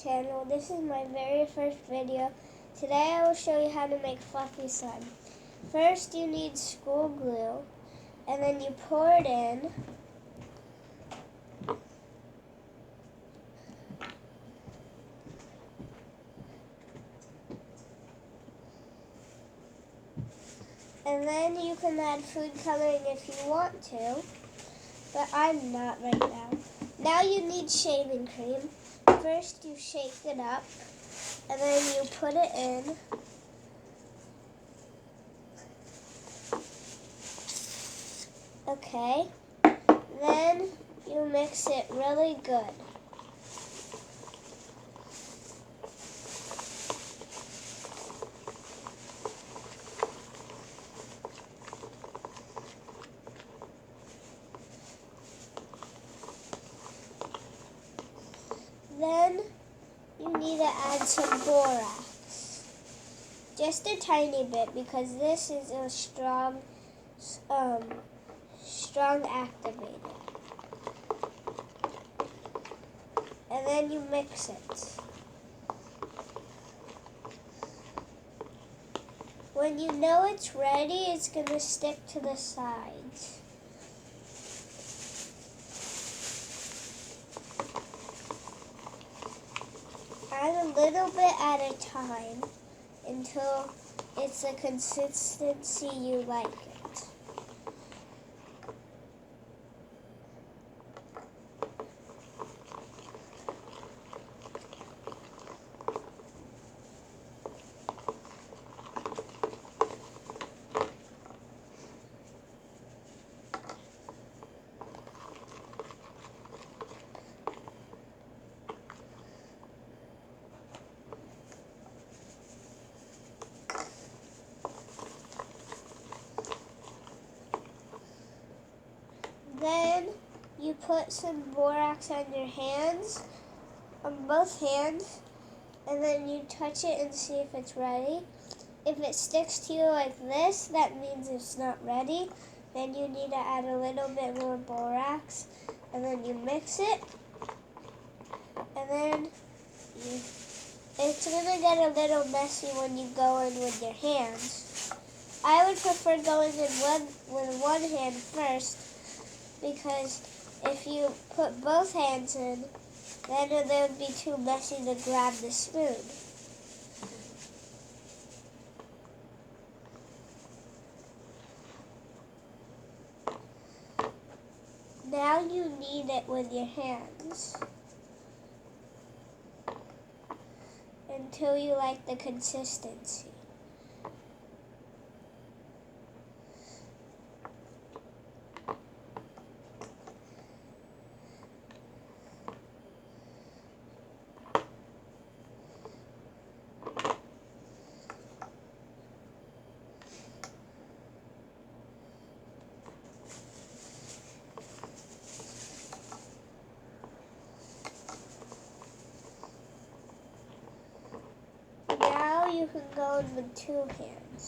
channel. This is my very first video. Today I will show you how to make fluffy slime. First you need school glue, and then you pour it in. And then you can add food coloring if you want to, but I'm not right now. Now you need shaving cream. First you shake it up, and then you put it in. Okay, then you mix it really good. Then you need to add some borax. Just a tiny bit because this is a strong activator. And then you mix it. When you know it's ready, it's going to stick to the sides. Add a little bit at a time until it's the consistency you like it. Then you put some borax on your hands, on both hands, and then you touch it and see if it's ready. If it sticks to you like this, that means it's not ready. Then you need to add a little bit more borax, and then you mix it, and then it's going to get a little messy when you go in with your hands. I would prefer going in with one hand first, because if you put both hands in, then it would be too messy to grab the spoon. Now you knead it with your hands until you like the consistency. Now you can go in with two hands.